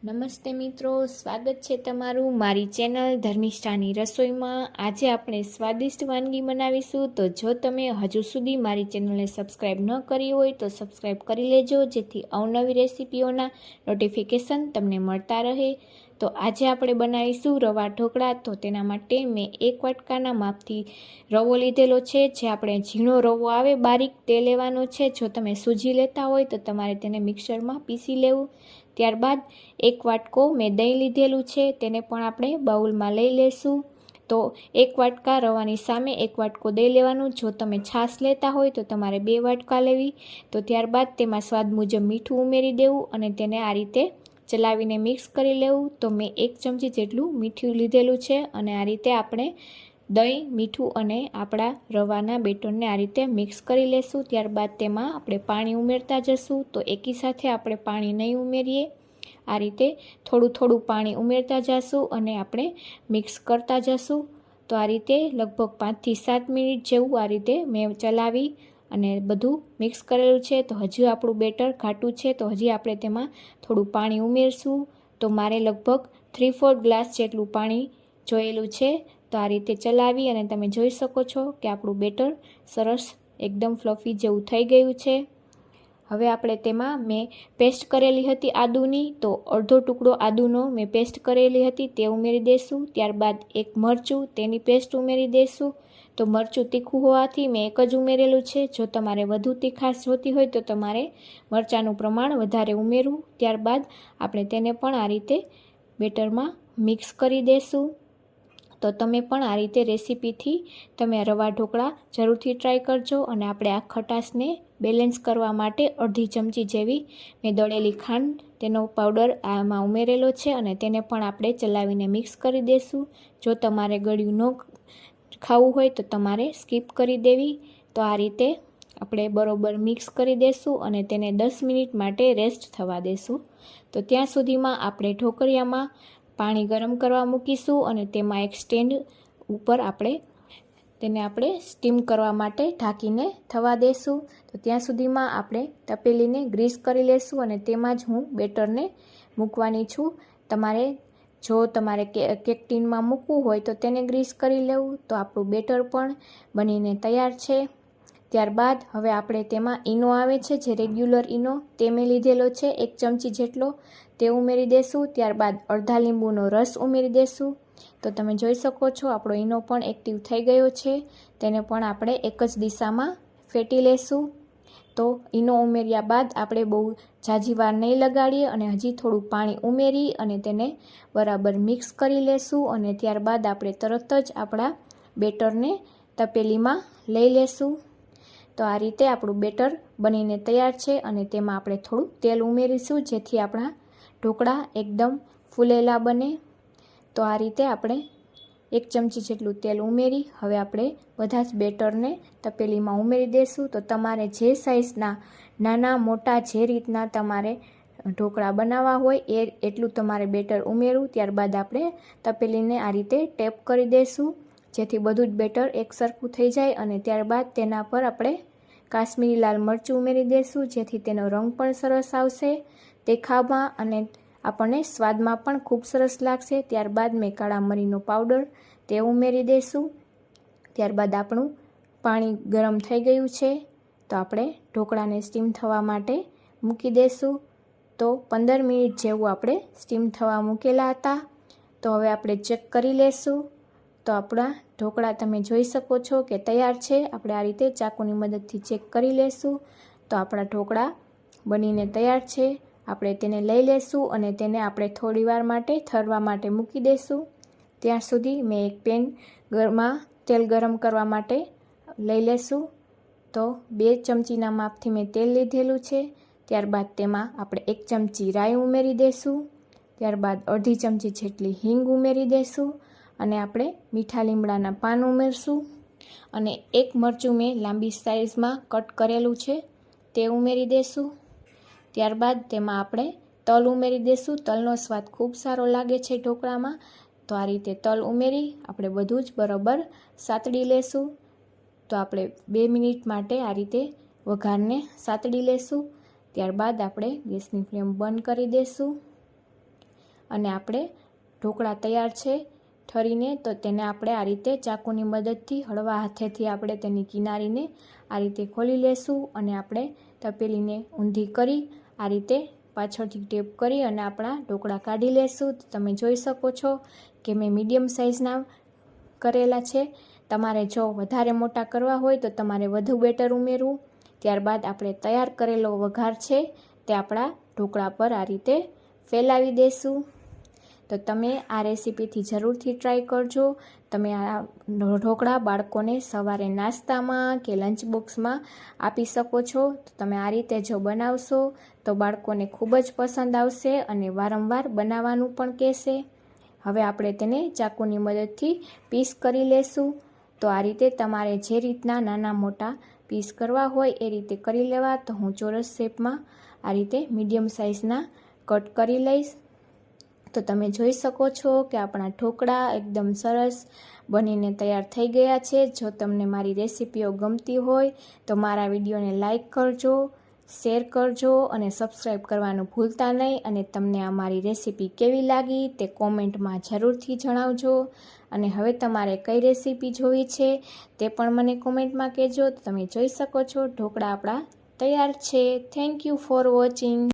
નમસ્તે મિત્રો, સ્વાગત છે તમારું મારી ચેનલ ધર્મિષ્ઠાની રસોઈમાં। આજે આપણે સ્વાદિષ્ટ વાનગી બનાવીશું। તો જો તમે હજુ સુધી મારી ચેનલને સબસ્ક્રાઈબ ન કરી હોય તો સબસ્ક્રાઈબ કરી લેજો, જેથી અવનવી રેસીપીઓના નોટિફિકેશન તમને મળતા રહે। તો આજે આપણે બનાવીશું રવા ઢોકળા। તો તેના માટે મેં 1 વાટકાના માપથી રવો લીધેલો છે, જે આપણે ઝીણો રવો આવે બારીક તે લેવાનો છે। જો તમે સૂજી લેતા હોય તો તમારે તેને મિક્સરમાં પીસી લેવું। ત્યારબાદ 1 વાટકો મેં દહીં લીધેલું છે, તેને પણ આપણે બાઉલમાં લઈ લેશું। તો 1 વાટકા રવાની સામે 1 વાટકો દહીં લેવાનું। જો તમે છાશ લેતા હોય તો તમારે 2 વાટકા લેવી। તો ત્યારબાદ તેમાં સ્વાદ મુજબ મીઠું ઉમેરી દેવું અને તેને આ રીતે ચલાવીને મિક્સ કરી લેવું। તો મેં 1 ચમચી જેટલું મીઠું લીધેલું છે અને આ રીતે આપણે દહીં, મીઠું અને આપણા રવાના બેટરને આ રીતે મિક્સ કરી લેશું। ત્યારબાદ તેમાં આપણે પાણી ઉમેરતા જશું। તો એકી સાથે આપણે પાણી નહીં ઉમેરીએ, આ રીતે થોડું થોડું પાણી ઉમેરતા જશું અને આપણે મિક્સ કરતા જશું। તો આ રીતે લગભગ 5 થી 7 મિનિટ જેવું આ રીતે મેં ચલાવી અને બધું મિક્સ કરેલું છે। તો હજી આપણું બેટર ઘાટું છે, તો હજી આપણે તેમાં થોડું પાણી ઉમેરશું। તો મારે લગભગ 3/4 ગ્લાસ જેટલું પાણી જોયેલું છે। તો આ રીતે ચલાવી અને તમે જોઈ શકો છો કે આપણું બેટર સરસ એકદમ ફ્લફી જેવું થઈ ગયું છે। હવે આપણે તેમાં મેં પેસ્ટ કરેલી હતી આદુની, તો અડધો ટુકડો આદુનો મેં પેસ્ટ કરેલી હતી તે ઉમેરી દઈશું। ત્યારબાદ 1 મરચું, તેની પેસ્ટ ઉમેરી દઈશું। તો મરચું તીખું હોવાથી મેં 1 જ ઉમેરેલું છે। જો તમારે વધુ તીખાશ જોતી હોય તો તમારે મરચાંનું પ્રમાણ વધારે ઉમેરવું। ત્યારબાદ આપણે તેને પણ આ રીતે બેટરમાં મિક્સ કરી દઈશું। તો તમે પણ આ રીતે રેસીપીથી તમે રવા ઢોકળા જરૂરથી ટ્રાય કરજો। અને આપણે આ ખટાશને બેલેન્સ કરવા માટે અડધી ચમચી જેવી મેં દળેલી ખાંડ, તેનો પાવડર આમાં ઉમેરેલો છે અને તેને પણ આપણે ચલાવીને મિક્સ કરી દઈશું। જો તમારે ગળ્યું ન ખાવું હોય તો તમારે સ્કીપ કરી દેવી। તો આ રીતે આપણે બરોબર મિક્સ કરી દઈશું અને તેને 10 મિનિટ માટે રેસ્ટ થવા દઈશું। તો ત્યાં સુધીમાં આપણે ઢોકળિયામાં પાણી ગરમ કરવા મૂકીશું અને તેમાં એક સ્ટેન્ડ ઉપર આપણે સ્ટીમ કરવા માટે ઢાંકીને થવા દઈશું। તો ત્યાં સુધીમાં આપણે તપેલીને ગ્રીસ કરી લેશું અને તેમાં જ હું બેટરને મૂકવાની છું। જો તમારે કેક ટીનમાં મૂકવું હોય તો તેને ગ્રીસ કરી લેવું। તો આપણું બેટર પણ બનીને તૈયાર છે। ત્યારબાદ હવે આપણે તેમાં ઈનો આવે છે, જે રેગ્યુલર ઈનો તે મેં લીધેલો છે 1 ચમચી જેટલો, તે ઉમેરી દેશું। ત્યારબાદ અડધા લીંબુનો રસ ઉમેરી દેશું। તો તમે જોઈ શકો છો આપણો ઈનો પણ એક્ટિવ થઈ ગયો છે, તેને પણ આપણે એક જ દિશામાં ફેટી લેશું। તો ઈનો ઉમેર્યા બાદ આપણે બહુ ઝાઝી વાર નહીં લગાડીએ અને હજી થોડું પાણી ઉમેરી અને તેને બરાબર મિક્સ કરી લેશું અને ત્યારબાદ આપણે તરત જ આપણા બેટરને તપેલીમાં લઈ લેશું। તો આ રીતે આપણું બેટર બનીને તૈયાર છે અને તેમાં આપણે થોડું તેલ ઉમેરીશું, જેથી આપણા ઢોકળા એકદમ ફૂલેલા બને। તો આ રીતે આપણે 1 ચમચી જેટલું તેલ ઉમેરી હવે આપણે બધા જ બેટરને તપેલીમાં ઉમેરી દઈશું। તો તમારે જે સાઇઝના નાના મોટા જે રીતના તમારે ઢોકળા બનાવવા હોય એટલું તમારે બેટર ઉમેરવું। ત્યારબાદ આપણે તપેલીને આ રીતે ટેપ કરી દઈશું, જેથી બધું જ બેટર એકસરખું થઈ જાય અને ત્યારબાદ તેના પર આપણે કાશ્મીરી લાલ મરચું ઉમેરી દઈશું, જેથી તેનો રંગ પણ સરસ આવશે દેખાવમાં અને આપણને સ્વાદમાં પણ ખૂબ સરસ લાગશે। ત્યારબાદ મેં કાળા મરીનો પાવડર તે ઉમેરી દઈશું। ત્યારબાદ આપણું પાણી ગરમ થઈ ગયું છે, તો આપણે ઢોકળાને સ્ટીમ થવા માટે મૂકી દઈશું। તો 15 મિનિટ જેવું આપણે સ્ટીમ થવા મૂકેલા હતા। તો હવે આપણે ચેક કરી લેશું। તો આપણા ઢોકળા તમે જોઈ શકો છો કે તૈયાર છે। આપણે આ રીતે ચાકુની મદદથી ચેક કરી લેશું। તો આપણા ઢોકળા બનીને તૈયાર છે। આપણે તેને લઈ લેશું અને તેને આપણે થોડીવાર માટે ઠરવા માટે મૂકી દઈશું। ત્યાં સુધી મેં એક પેનમાં તેલ ગરમ કરવા માટે લઈ લેશું। તો 2 ચમચીના માપથી મેં તેલ લીધેલું છે। ત્યારબાદ તેમાં આપણે 1 ચમચી રાઈ ઉમેરી દઈશું। ત્યારબાદ અડધી ચમચી જેટલી હિંગ ઉમેરી દઈશું અને આપણે મીઠા લીમડાના પાન ઉમેરશું અને 1 મરચું મેં લાંબી સાઇઝમાં કટ કરેલું છે તે ઉમેરી દઈશું। ત્યારબાદ તેમાં આપણે તલ ઉમેરી દઈશું। તલનો સ્વાદ ખૂબ સારો લાગે છે ઢોકળામાં। તો આ રીતે તલ ઉમેરી આપણે બધું જ બરાબર સાતડી લેશું। તો આપણે 2 મિનિટ માટે આ રીતે વઘારને સાતડી લેશું। ત્યારબાદ આપણે ગેસની ફ્લેમ બંધ કરી દઈશું। અને આપણે ઢોકળા તૈયાર છે ઠરીને. તો તેને આપણે આ રીતે ચાકુની મદદથી હળવા હાથેથી આપણે તેની કિનારીને આ રીતે ખોલી લેશું અને આપણે તપેલીને ઊંધી કરી આ રીતે પાછળથી ટેપ કરી અને આપણા ઢોકળા કાઢી લેશું. તો તમે જોઈ શકો છો કે મેં મીડિયમ સાઇઝના કરેલા છે. તમારે જો વધારે મોટા કરવા હોય તો તમારે વધુ બેટર ઉમેરવું. ત્યારબાદ આપણે તૈયાર કરેલો વઘાર છે તે આપણા ઢોકળા પર આ રીતે ફેલાવી દેશું. તો તમે આ રેસીપીથી જરૂરથી ટ્રાય કરજો. તમે આ ઢોકળા બાળકોને સવારે નાસ્તામાં કે લંચ બોક્સમાં આપી શકો છો. તો તમે આ રીતે જો બનાવશો તો બાળકોને ખૂબ જ પસંદ આવશે અને વારંવાર બનાવવાનું પણ કહેશે. હવે આપણે તેને ચાકુની મદદથી પીસ કરી લેશું. તો આ રીતે તમારે જે રીતના નાના મોટા પીસ કરવા હોય એ રીતે કરી લેવા. તો હું ચોરસ શેપમાં આ રીતે મીડિયમ સાઇઝના કટ કરી લઈશ. તો તમે જોઈ શકો છો કે આપણા ઢોકળા એકદમ સરસ બનીને તૈયાર થઈ ગયા છે. જો તમને મારી રેસીપીઓ ગમતી હોય તો મારા વિડીયોને લાઈક કરજો, શેર કરજો અને સબસ્ક્રાઈબ કરવાનું ભૂલતા નહીં. અને તમને આ મારી રેસીપી કેવી લાગી તે કોમેન્ટમાં જરૂરથી જણાવજો. અને હવે તમારે કઈ રેસીપી જોવી છે તે પણ મને કોમેન્ટમાં કહેજો. તો તમે જોઈ શકો છો ઢોકળા આપણા તૈયાર છે. Thank you for watching.